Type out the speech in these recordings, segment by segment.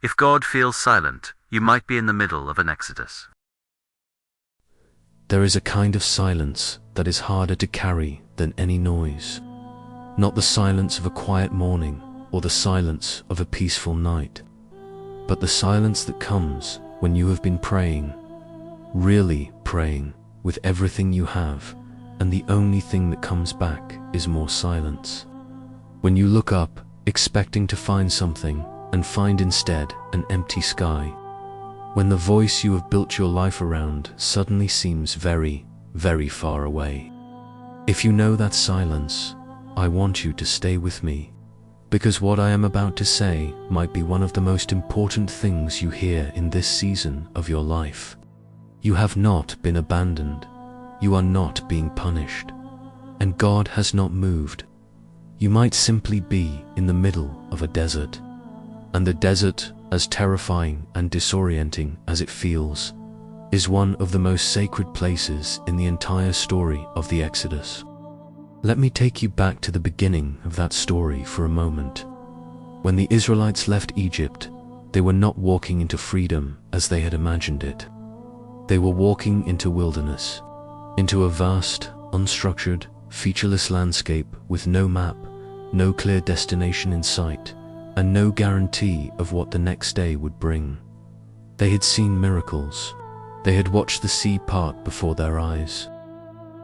If God feels silent, you might be in the middle of an exodus. There is a kind of silence that is harder to carry than any noise. Not the silence of a quiet morning or the silence of a peaceful night, but the silence that comes when you have been praying, really praying with everything you have, and the only thing that comes back is more silence. When you look up, expecting to find something, and find instead an empty sky. When the voice you have built your life around suddenly seems very, very far away. If you know that silence, I want you to stay with me, because what I am about to say might be one of the most important things you hear in this season of your life. You have not been abandoned. You are not being punished. And God has not moved. You might simply be in the middle of a desert. And the desert, as terrifying and disorienting as it feels, is one of the most sacred places in the entire story of the Exodus. Let me take you back to the beginning of that story for a moment. When the Israelites left Egypt, they were not walking into freedom as they had imagined it. They were walking into wilderness, into a vast, unstructured, featureless landscape with no map, no clear destination in sight, and no guarantee of what the next day would bring. They had seen miracles. They had watched the sea part before their eyes.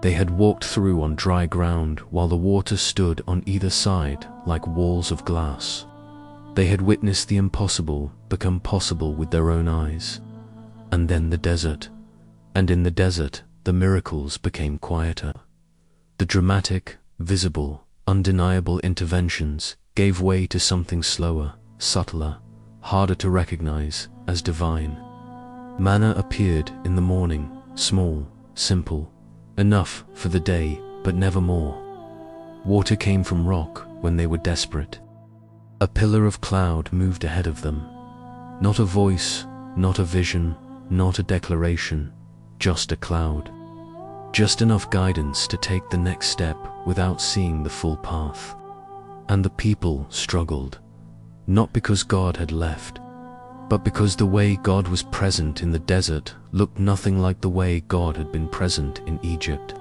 They had walked through on dry ground while the water stood on either side like walls of glass. They had witnessed the impossible become possible with their own eyes. And then the desert. And in the desert, the miracles became quieter. The dramatic, visible, undeniable interventions gave way to something slower, subtler, harder to recognize as divine. Manna appeared in the morning, small, simple, enough for the day, but never more. Water came from rock when they were desperate. A pillar of cloud moved ahead of them. Not a voice, not a vision, not a declaration, just a cloud. Just enough guidance to take the next step without seeing the full path. And the people struggled, not because God had left, but because the way God was present in the desert looked nothing like the way God had been present in Egypt.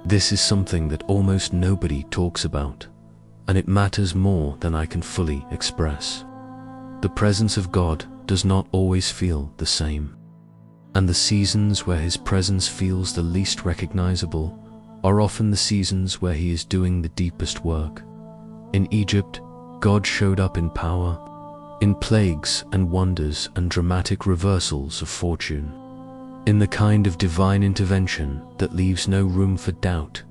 This is something that almost nobody talks about, and it matters more than I can fully express. The presence of God does not always feel the same, and the seasons where His presence feels the least recognizable are often the seasons where He is doing the deepest work. In Egypt, God showed up in power, in plagues and wonders and dramatic reversals of fortune, in the kind of divine intervention that leaves no room for doubt,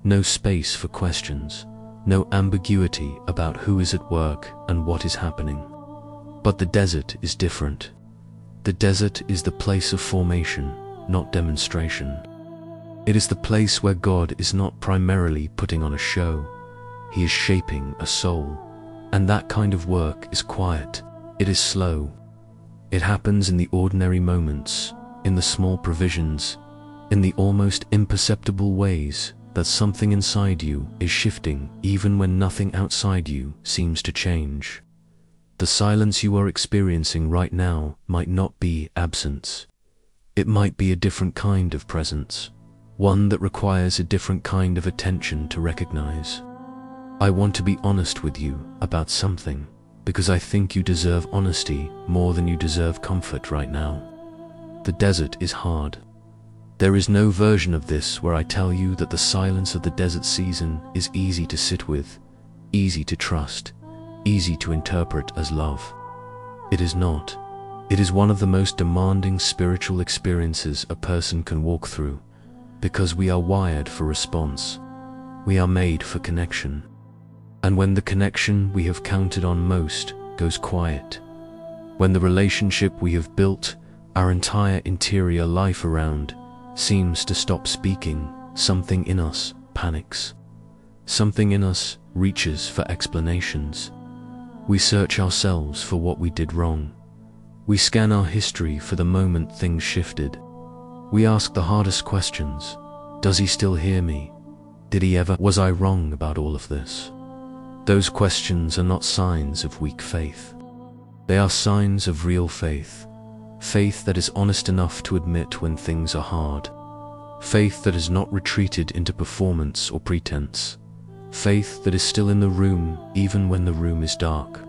no space for questions, no ambiguity about who is at work and what is happening. But the desert is different. The desert is the place of formation, not demonstration. It is the place where God is not primarily putting on a show. He is shaping a soul, and that kind of work is quiet. It is slow. It happens in the ordinary moments, in the small provisions, in the almost imperceptible ways that something inside you is shifting even when nothing outside you seems to change. The silence you are experiencing right now might not be absence. It might be a different kind of presence, one that requires a different kind of attention to recognize. I want to be honest with you about something, because I think you deserve honesty more than you deserve comfort right now. The desert is hard. There is no version of this where I tell you that the silence of the desert season is easy to sit with, easy to trust, easy to interpret as love. It is not. It is one of the most demanding spiritual experiences a person can walk through, because we are wired for response. We are made for connection. And when the connection we have counted on most goes quiet, when the relationship we have built our entire interior life around seems to stop speaking, something in us panics. Something in us reaches for explanations. We search ourselves for what we did wrong. We scan our history for the moment things shifted. We ask the hardest questions. Does He still hear me? Did He ever? Was I wrong about all of this? Those questions are not signs of weak faith. They are signs of real faith. Faith that is honest enough to admit when things are hard. Faith that has not retreated into performance or pretense. Faith that is still in the room even when the room is dark.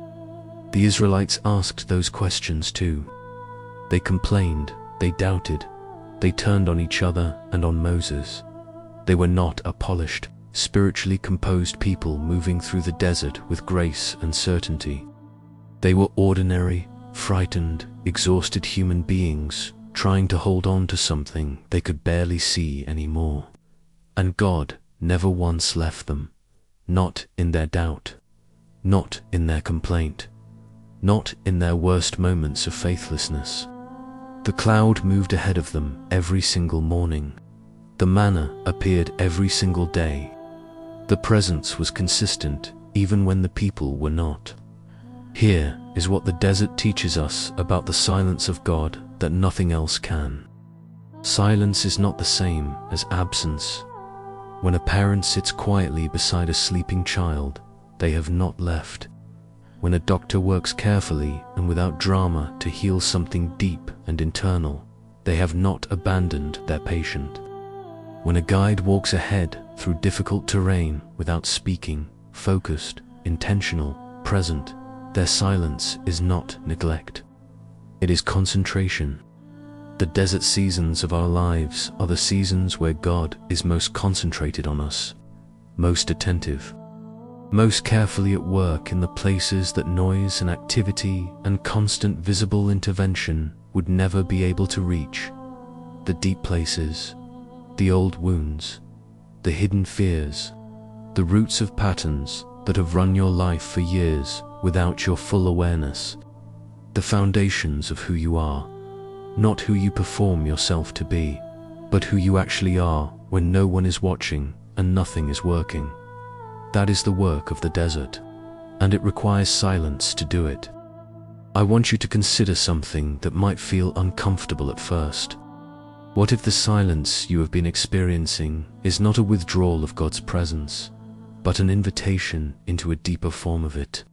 The Israelites asked those questions too. They complained, they doubted, they turned on each other and on Moses. They were not a polished, spiritually composed people moving through the desert with grace and certainty. They were ordinary, frightened, exhausted human beings trying to hold on to something they could barely see anymore. And God never once left them, not in their doubt, not in their complaint, not in their worst moments of faithlessness. The cloud moved ahead of them every single morning. The manna appeared every single day. The presence was consistent even when the people were not. Here is what the desert teaches us about the silence of God that nothing else can. Silence is not the same as absence. When a parent sits quietly beside a sleeping child, they have not left. When a doctor works carefully and without drama to heal something deep and internal, they have not abandoned their patient. When a guide walks ahead through difficult terrain without speaking, focused, intentional, present, their silence is not neglect. It is concentration. The desert seasons of our lives are the seasons where God is most concentrated on us, most attentive, most carefully at work in the places that noise and activity and constant visible intervention would never be able to reach. The deep places, the old wounds, the hidden fears, the roots of patterns that have run your life for years without your full awareness. The foundations of who you are, not who you perform yourself to be, but who you actually are when no one is watching and nothing is working. That is the work of the desert, and it requires silence to do it. I want you to consider something that might feel uncomfortable at first. What if the silence you have been experiencing is not a withdrawal of God's presence, but an invitation into a deeper form of it?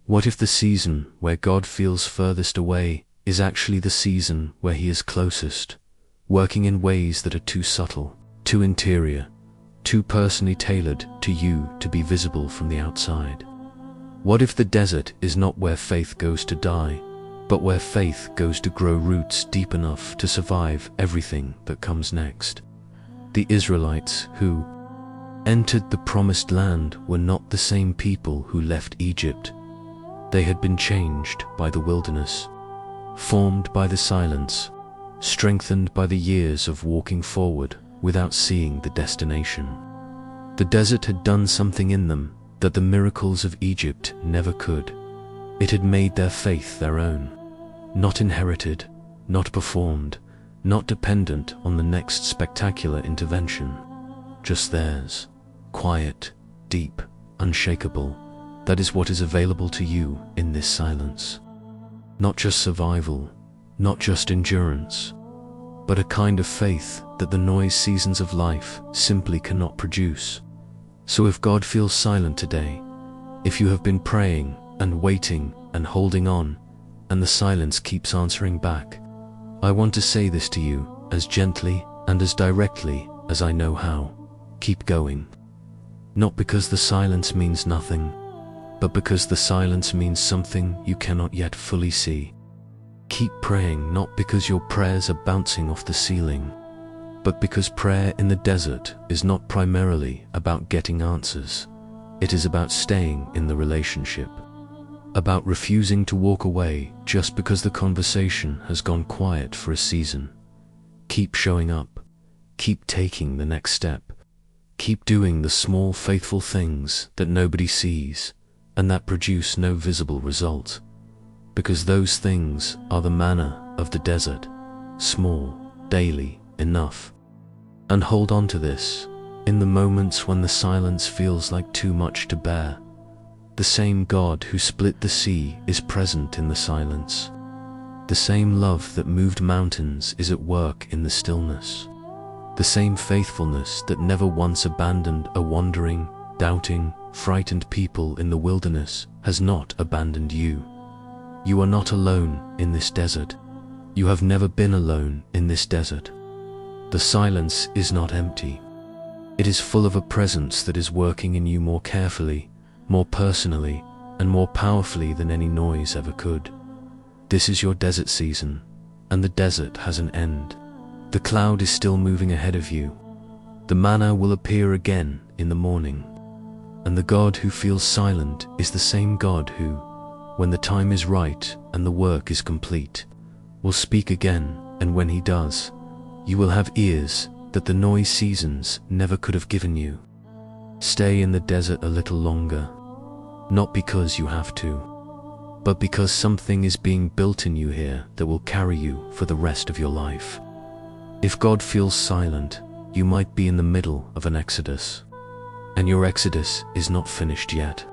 What if the season where God feels furthest away is actually the season where He is closest, working in ways that are too subtle, too interior, too personally tailored to you to be visible from the outside? What if the desert is not where faith goes to die, but where faith goes to grow roots deep enough to survive everything that comes next? The Israelites who entered the promised land were not the same people who left Egypt. They had been changed by the wilderness, formed by the silence, strengthened by the years of walking forward without seeing the destination. The desert had done something in them that the miracles of Egypt never could. It had made their faith their own, not inherited, not performed, not dependent on the next spectacular intervention, just theirs, quiet, deep, unshakable. That is what is available to you in this silence. Not just survival, not just endurance, but a kind of faith that the noise seasons of life simply cannot produce. So if God feels silent today, if you have been praying and waiting and holding on, and the silence keeps answering back, I want to say this to you as gently and as directly as I know how. Keep going. Not because the silence means nothing, but because the silence means something you cannot yet fully see. Keep praying not because your prayers are bouncing off the ceiling, but because prayer in the desert is not primarily about getting answers. It is about staying in the relationship, about refusing to walk away just because the conversation has gone quiet for a season. Keep showing up, keep taking the next step, keep doing the small faithful things that nobody sees and that produce no visible result, because those things are the manna of the desert, small, daily, enough. And hold on to this in the moments when the silence feels like too much to bear. The same God who split the sea is present in the silence. The same love that moved mountains is at work in the stillness. The same faithfulness that never once abandoned a wandering, doubting, frightened people in the wilderness has not abandoned you. You are not alone in this desert. You have never been alone in this desert. The silence is not empty. It is full of a presence that is working in you more carefully, more personally, and more powerfully than any noise ever could. This is your desert season, and the desert has an end. The cloud is still moving ahead of you. The manna will appear again in the morning. And the God who feels silent is the same God who, when the time is right and the work is complete, will speak again, and when he does, you will have ears that the noise seasons never could have given you. Stay in the desert a little longer, not because you have to, but because something is being built in you here that will carry you for the rest of your life. If God feels silent, you might be in the middle of an exodus, and your exodus is not finished yet.